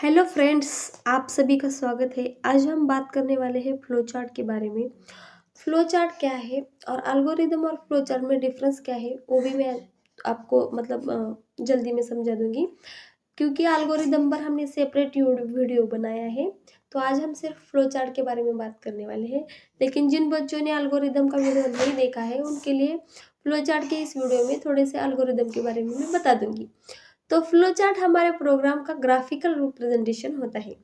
Hello friends, आप सभी का स्वागत है। आज हम बात करने वाले हैं फ्लो चार्ट के बारे में। फ्लो चार्ट क्या है और एल्गोरिदम और फ्लो चार्ट में डिफरेंस क्या है वो भी मैं आपको जल्दी में समझा दूंगी, क्योंकि एल्गोरिदम पर हमने सेपरेट वीडियो बनाया है। तो आज हम सिर्फ फ्लो चार्ट के बारे में बात करने वाले हैं। लेकिन जिन बच्चों ने एल्गोरिदम का वीडियो नहीं देखा है उनके लिए फ्लो चार्ट के इस वीडियो में थोड़े से एल्गोरिदम के बारे में मैं बता दूंगी। तो फ्लो चार्ट हमारे प्रोग्राम का ग्राफिकल रिप्रेजेंटेशन होता है।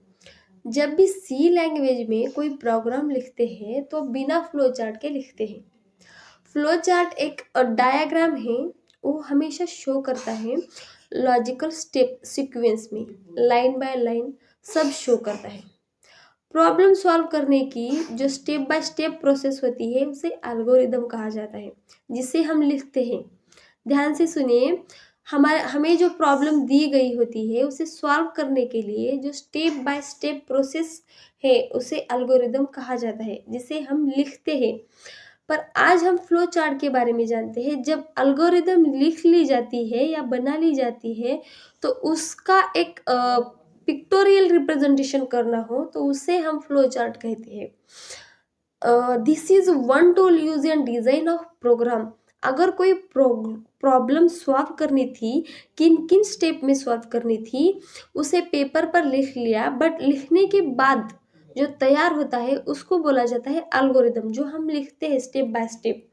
जब भी सी लैंग्वेज में कोई प्रोग्राम लिखते हैं तो बिना फ्लो चार्ट के लिखते हैं। फ्लो चार्ट एक डायग्राम है, वो हमेशा शो करता है लॉजिकल स्टेप सीक्वेंस में, लाइन बाय लाइन सब शो करता है। प्रॉब्लम सॉल्व करने की जो स्टेप बाय स्टेप प्रोसेस होती है उसे एल्गोरिदम कहा जाता है, जिसे हम लिखते हैं। ध्यान से सुनिए, हमें जो प्रॉब्लम दी गई होती है उसे सॉल्व करने के लिए जो स्टेप बाय स्टेप प्रोसेस है उसे एल्गोरिदम कहा जाता है, जिसे हम लिखते हैं। पर आज हम फ्लो चार्ट के बारे में जानते हैं। जब एल्गोरिदम लिख ली जाती है या बना ली जाती है तो उसका एक पिक्टोरियल रिप्रेजेंटेशन करना हो तो उसे हम फ्लो चार्ट कहते हैं। This is one tool use in design of program. अगर कोई प्रॉब्लम सॉल्व करनी थी, किन किन स्टेप में सॉल्व करनी थी, उसे पेपर पर लिख लिया, बट लिखने के बाद जो तैयार होता है उसको बोला जाता है एल्गोरिदम, जो हम लिखते हैं स्टेप बाय स्टेप।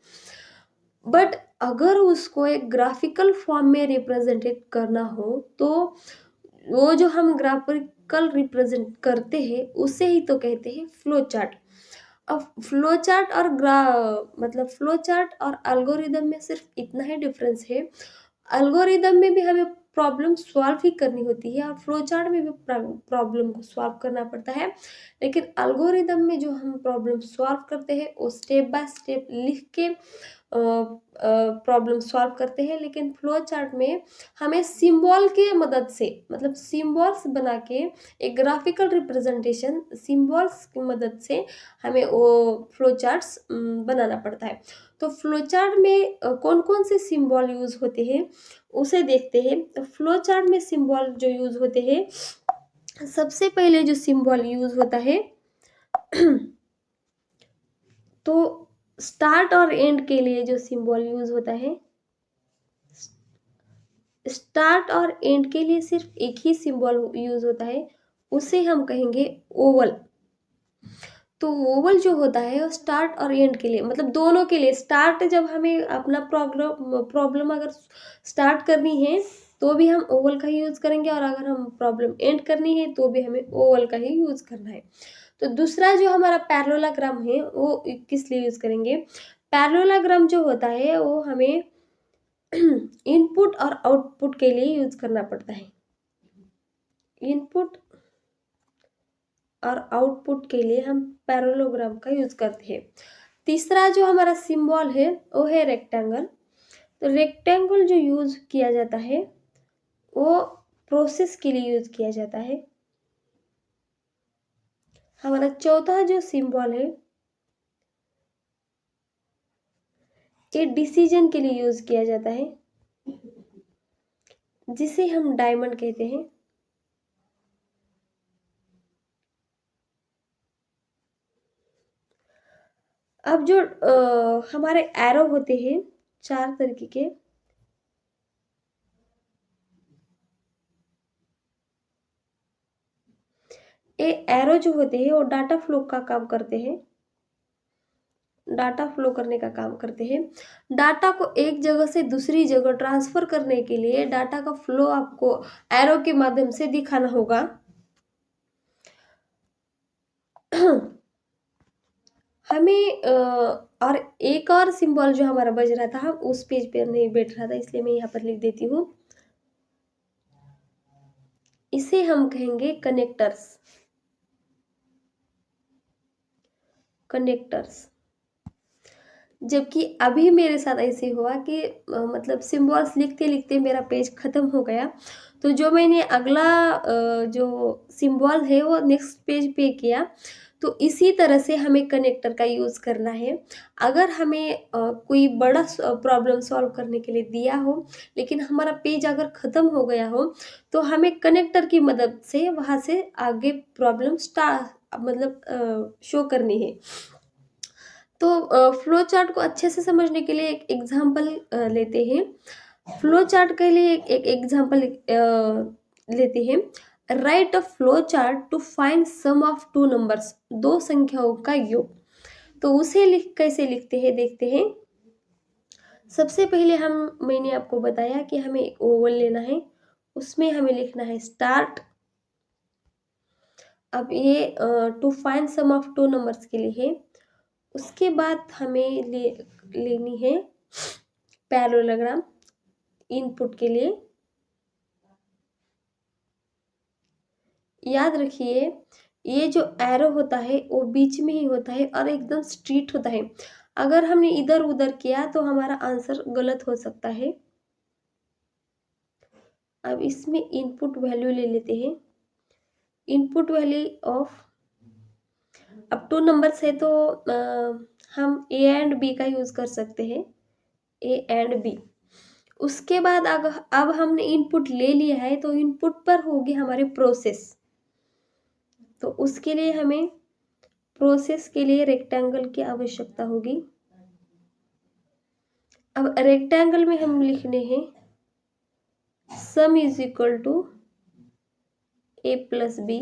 बट अगर उसको एक ग्राफिकल फॉर्म में रिप्रेजेंटेट करना हो तो वो जो हम ग्राफिकल रिप्रेजेंट करते हैं उसे ही तो कहते हैं फ्लो चार्ट। अब फ्लो चार्ट और एल्गोरिदम में सिर्फ इतना ही डिफरेंस है। एल्गोरिदम में भी हमें प्रॉब्लम सॉल्व ही करनी होती है और फ्लो चार्ट में भी प्रॉब्लम को सॉल्व करना पड़ता है। लेकिन एल्गोरिदम में जो हम प्रॉब्लम सॉल्व करते हैं वो स्टेप बाय स्टेप लिख के प्रॉब्लम सॉल्व करते हैं। लेकिन फ्लो चार्ट में हमें सिंबल के मदद से, मतलब सिंबल्स बना के एक ग्राफिकल रिप्रेजेंटेशन सिंबल्स की मदद से हमें वो फ्लो चार्ट्स बनाना पड़ता है। तो फ्लो चार्ट में कौन कौन से सिंबल यूज होते हैं उसे देखते हैं। तो फ्लो चार्ट में सिंबल जो यूज होते हैं, सबसे पहले जो सिंबल यूज होता है तो स्टार्ट और एंड के लिए जो सिंबल यूज होता है, स्टार्ट और एंड के लिए सिर्फ एक ही सिंबल यूज होता है, उसे हम कहेंगे ओवल। तो ओवल जो होता है वो स्टार्ट और एंड के लिए, मतलब दोनों के लिए। स्टार्ट जब हमें अपना प्रॉब्लम अगर स्टार्ट करनी है तो भी हम ओवल का ही यूज करेंगे, और अगर हम प्रॉब्लम एंड करनी है तो भी हमें ओवल का ही यूज करना है। तो दूसरा जो हमारा पैरेललोग्राम है वो किस लिए यूज करेंगे। पैरेललोग्राम जो होता है वो हमें इनपुट और आउटपुट के लिए यूज करना पड़ता है। इनपुट और आउटपुट के लिए हम पैरेललोग्राम का यूज करते हैं। तीसरा जो हमारा सिंबल है वो है रेक्टेंगल। तो रेक्टेंगल जो यूज किया जाता है वो प्रोसेस के लिए यूज किया जाता है। हमारा चौथा जो सिंबल है ये डिसीजन के लिए यूज किया जाता है, जिसे हम डायमंड कहते हैं। अब जो हमारे एरो होते हैं चार तरीके के, ये एरो जो होते हैं वो डाटा फ्लो का काम करते हैं, डाटा फ्लो करने का काम करते हैं। डाटा को एक जगह से दूसरी जगह ट्रांसफर करने के लिए डाटा का फ्लो आपको एरो के माध्यम से दिखाना होगा। हमें और एक और सिंबल जो हमारा बज रहा था, उस पेज पे नहीं बैठ रहा था इसलिए मैं यहाँ पर लिख देती हूँ। इसे हम कहेंगे कनेक्टर्स। कनेक्टर्स जबकि अभी मेरे साथ ऐसे हुआ कि मतलब सिम्बॉल्स लिखते-लिखते मेरा पेज ख़त्म हो गया। तो जो मैंने अगला जो सिम्बॉल है वो नेक्स्ट पेज पे किया। तो इसी तरह से हमें कनेक्टर का यूज़ करना है। अगर हमें कोई बड़ा प्रॉब्लम सॉल्व करने के लिए दिया हो, लेकिन हमारा पेज अगर ख़त्म हो गया हो, तो हमें कनेक्टर की मदद से वहाँ से आगे प्रॉब्लम मतलब शो करनी है। तो फ्लो चार्ट को अच्छे से समझने के लिए एक एग्जांपल लेते हैं। फ्लो चार्ट के लिए एक एग्जांपल लेते हैं। Write a flow chart to find sum of two numbers, दो संख्याओं का योग। तो उसे कैसे लिखते हैं देखते हैं। सबसे पहले मैंने आपको बताया कि हमें एक ओवल लेना है, उसमें हमें लिखना है स्टार्ट। अब ये to find sum of two numbers के लिए है। उसके बाद हमें लेनी है पैरेललोग्राम इनपुट के लिए। याद रखिए, ये जो एरो होता है वो बीच में ही होता है और एकदम स्ट्रेट होता है। अगर हमने इधर उधर किया तो हमारा आंसर गलत हो सकता है। अब इसमें इनपुट वैल्यू ले लेते हैं। इनपुट वैल्यू ऑफ, अब टू नंबर्स है तो हम ए एंड बी का यूज कर सकते हैं, ए एंड बी। उसके बाद अब हमने इनपुट ले लिया है तो इनपुट पर होगी हमारे प्रोसेस। तो उसके लिए हमें प्रोसेस के लिए रेक्टेंगल की आवश्यकता होगी। अब रेक्टेंगल में हम लिखने हैं sum is equal to A plus B.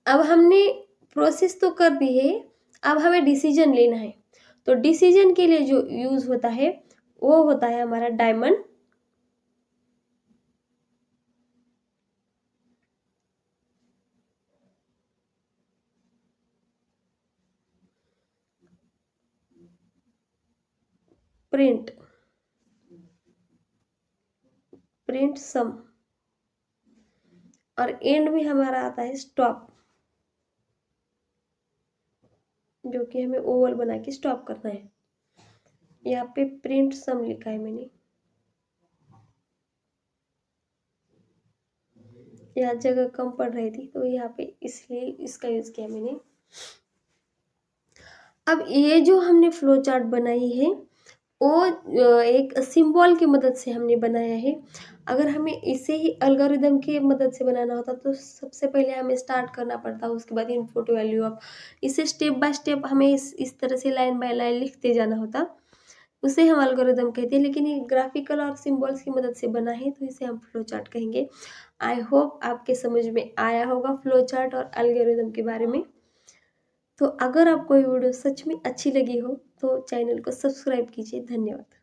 अब हमने प्रोसेस तो कर दी है, अब हमें डिसीजन लेना है। तो डिसीजन के लिए जो यूज होता है वो होता है हमारा डायमंड। प्रिंट प्रिंट सम, और एंड में हमारा आता है स्टॉप, जो कि हमें ओवल बना के स्टॉप करना है। यहाँ पे प्रिंट सम लिखा है मैंने, यहाँ जगह कम पड़ रही थी तो यहाँ पे इसलिए इसका यूज किया मैंने। अब ये जो हमने फ्लो चार्ट बनाई है वो एक सिंबल की मदद से हमने बनाया है। अगर हमें इसे ही एल्गोरिदम की मदद से बनाना होता तो सबसे पहले हमें स्टार्ट करना पड़ता, उसके बाद इनपुट वैल्यू। अब इसे स्टेप बाय स्टेप हमें इस तरह से लाइन बाय लाइन लिखते जाना होता, उसे हम एल्गोरिदम कहते हैं। लेकिन ये ग्राफिकल और सिंबल्स की मदद से बना है तो इसे हम फ्लो चार्ट कहेंगे। आई होप आपके समझ में आया होगा फ्लो चार्ट और एल्गोरिदम के बारे में। तो अगर आपको ये वीडियो सच में अच्छी लगी हो तो चैनल को सब्सक्राइब कीजिए। धन्यवाद।